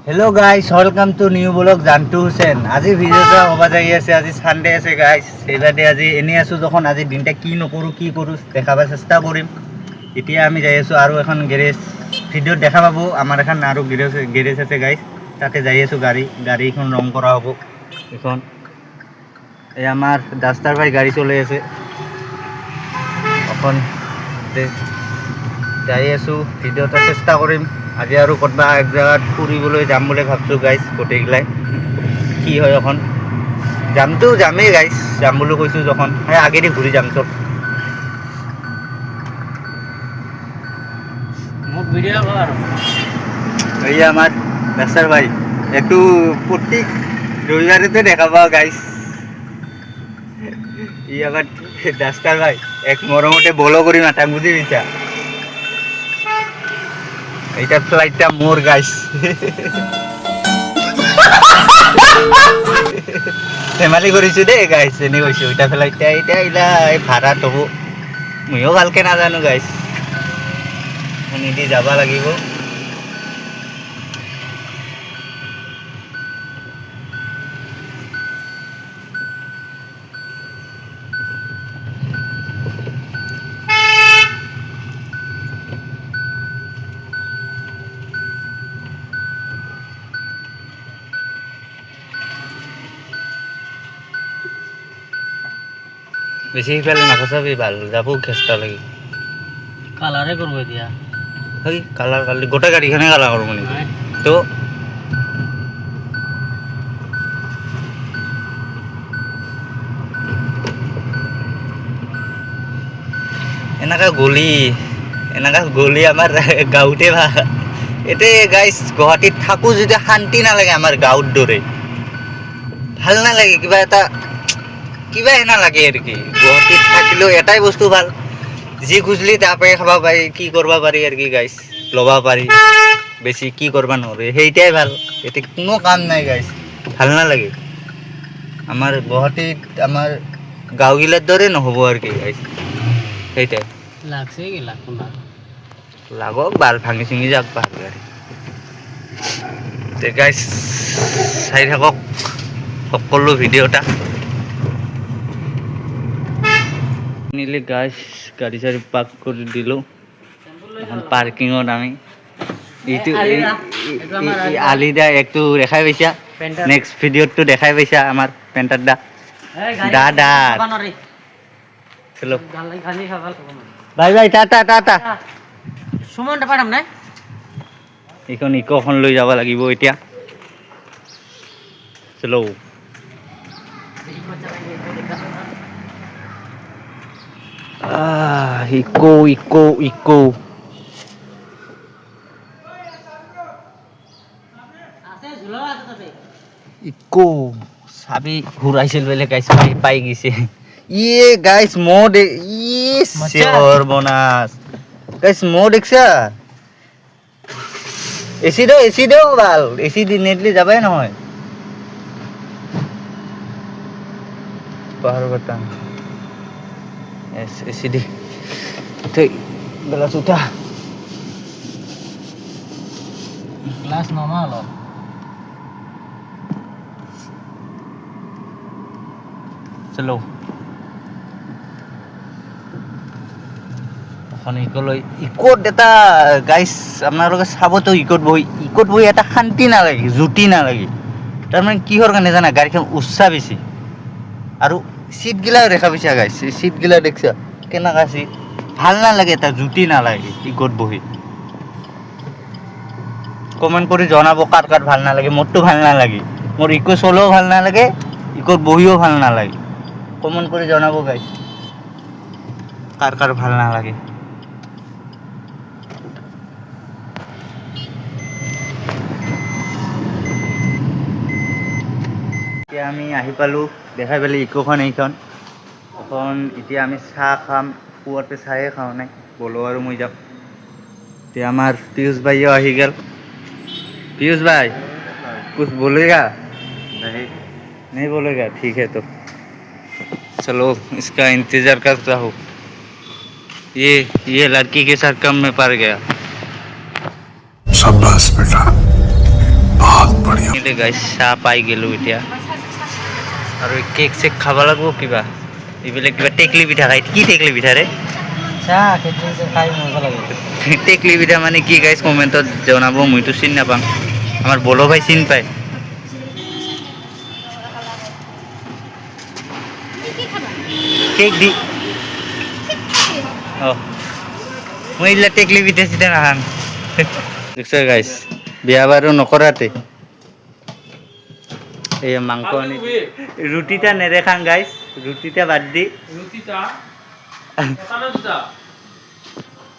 Hello guys welcome to new blog Jantu Hussain আজি ভিডিওটা হবা যাই আছে আজি সানডে আছে গাইস সেইবাদে আজি এনে আছো যখন আজি দিনটা কি নকৰো কি কৰো দেখাবাৰ চেষ্টা কৰিম এতিয়া আমি যাই আছো আৰু এখন গ্যাৰেজ ভিডিও দেখা পাবো আমাৰ এখন আৰু গ্যাৰেজ আছে গাইস তাতে যাই আছো গাড়ীখন ৰং কৰা হ'ব এখন এই আমাৰ ডাস্টাৰ ভাই গাড়ী চলাই আছে এখন যাই আছো ভিডিওটা চেষ্টা কৰিম আজি আৰু ক'তবা এক জায়গাত ফুৰিবলৈ যাম বুলি ভাবছো গাইস গোটেইগিলাই কি হয় এখন যামেই গাইস যাম বুলি কৈছো যখন আগেদি ঘূৰি যাম চব মোক ভিডিও কর এই আমার ডাস্টার ভাই একটু প্রত্যেক রবিবারে তো দেখা পাও গাইস ই আমার ডাস্টার ভাই এক মরমতে বলো করি মাথা বুঝে দিছা এইটা ফ্লাইটটা মোর গাইস ধেমালি কৰিছো দেই গাইস এনে কৈছো ওইটা ফ্লাইটটা এইটা ইলা ভাড়া তবু মইও ভালকে নাজানো গাইস শুনিদি যাব লাগিব বেশি ফেলে না খসাবি ভালো যাবো খেস্তা লাগি কালারে করবো দিয়া ওই কালার কালি গোটা গাড়িখানে কালার করবো নি হ্যাঁ। তো এনেকা গলি আমার গাঁৱতে ভাল এতে গাইস গুৱাহাটীত থাকো যদি শান্তি নালাগে আমাৰ গাঁৱৰ দৰে ভাল নালাগে কিবা এনা লাগে আৰ কি গুৱাহাটীত থাকিলেও এটাই বস্তু ভাল যি খুঁজলি তাৰ পৰাই খাব পাৰি কি কৰিব পাৰি আৰ কি গাইস ল'ব পাৰি বেছি কি কৰিব নোৱাৰে সেইটাই ভাল এতে কোনো কাম নাই গাইস ভাল নালাগে আমাৰ গুৱাহাটীত আমাৰ গাঁওগিলাৰ দৰে নহ'ব আর কি গাইস সেইটাই লাগছে কি লাগবো না লাগক বাল ভাঙি চিঙি যাক ভাল গাড়ী তে গাইস চাই থাকক সকলো ভিডিঅ'টা নিলে গাইস গাড়ী চাড়ী পাৰ্ক কৰি দিলোঁ এখন পাৰ্কিঙত আমি এইটো আলিদা একটু দেখাই পাইছা নেক্সট ভিডিঅ'টো দেখাই পাইছা আমাৰ পেণ্টাৰ দা চলো বাই বাই টাটা সুমনটা পাঠাম নাই এইখন ইকোখন লৈ যাব লাগিব এতিয়া চলো ইকো ইকো চাবি ঘূৰাইছিল বোলে গাইছ পাই গৈছে ইয়ে গাইছ মো চিঞৰ বনাস গাইছ মো দেখছা এচি দেও ভাল এচি দি নেটলি যাবাই নহয় পাহাড় কথা এসি দি ঠিক গলাস উঠা ক্লাস নর্মাল চলো এখন ইকোত এটা গাইছ আপোনালোকে চাব তো ইকোত বহি এটা শান্তি নালাগে জুতি নালাগে তাৰমানে কিহৰ কাৰণে জানা গাড়ীখন উচ্চা বেছি আৰু সিটগিলাও দেখা পাইছা গাইছ সিটগিলা দেখছা কেনেকা সিট ভাল নালাগে এটা জুতি নালাগে ইকোত বহি কমেন্ট কৰি জনাব কাৰ ভাল নালাগে মোৰতো ভাল নালাগে মোৰ ইকো চলোও ভাল নালাগে ইকোত বহিও ভাল নালাগে কমেন্ট কৰি জনাব গাইছ কাৰ ভাল নালাগে এতিয়া আমি আহি পালোঁ দেখাই পালি ইকোখন এইখন এখন এতিয়া আমি চাহ খাম পুৱাতে চাহে খাওঁ নাই বলো আৰু মই যাম এতিয়া আমাৰ পীয়ুষ ভাইও আহি গ'ল पीयूष भाई कुछ बोलेगा नहीं बोलेगा ठीक है तो चलो इसका इंतजार करता हूँ ये लड़की के साथ कम में पड़ गया शाबाश बेटा গাইছ চাহ পাই গেলোঁ এতিয়া আৰু কেক চেক খাব লাগিব কিবা এইবিলাক কিবা টেকলি পিঠা খাই কি টেকলি পিঠা ৰে চাহ খেতি খাই মজা লাগে টেকলি পিঠা মানে কি গাইছ কমেণ্টত জনাব মইতো চিনি নাপাওঁ আমাৰ বলো ভাই চিনি পায় কেক দি অঁ মই এইবিলাক টেকলি পিঠা চিঠা নাখাম দেখছ গাইছ বিয়া বাৰু নকৰাতে এই মাংস আনি ৰুটিটা নেদেখাং গাইছ ৰুটিটা বাদ দি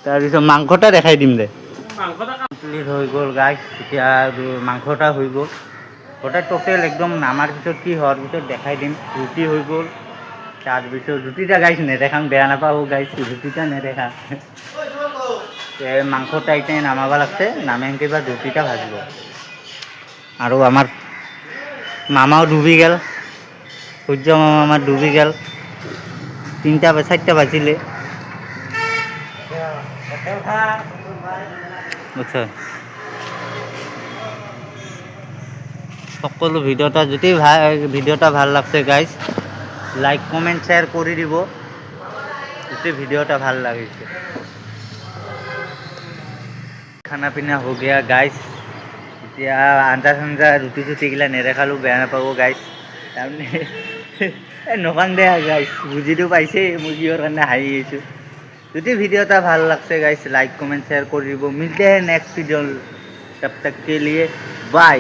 তাৰপিছত মাংসটা দেখাই দিম দে কমপ্লিট হৈ গ'ল গাইছ এতিয়া মাংসটা হৈ গ'ল গোটেই টোটেল একদম নামাৰ পিছত কি হোৱাৰ পিছত দেখাই দিম ৰুটি হৈ গ'ল তাৰপিছত ৰুটিটা গাইছ নেদেখাং বেয়া নাপাব গাইছ ৰুটিটা নেদেখাং মাংসটা এতিয়া নামাব লাগছে নামে কিবা ৰুটিটা ভাজিব আৰু আমাৰ মামাও ডুবি গেল সূৰ্য মামা আমাৰ ডুবি গেল 4টা বাজিলে বুঝছো সকলো ভিডিঅ'টা ভাল লাগছে গাইজ লাইক কমেণ্ট শ্বেয়াৰ কৰি দিব যদি ভিডিঅ'টা ভাল লাগিছে খানা পিনা হৈ গয়া গাইজ এতিয়া আঞ্জা চাঞ্জা ৰুটি চুটিগিলা নেদেখালোঁ বেয়া নাপাব গাইজ তাৰমানে নকাং দে গাইজ বুজিটো পাইছে মই কিহৰ কাৰণে হাঁহি আহিছোঁ যদি ভিডিঅ'টা ভাল লাগছে গাইজ লাইক কমেণ্ট শ্বেয়াৰ কৰি দিব মিলতে হে নেক্সট ভিডিঅ' তব তক কে লিয়ে বাই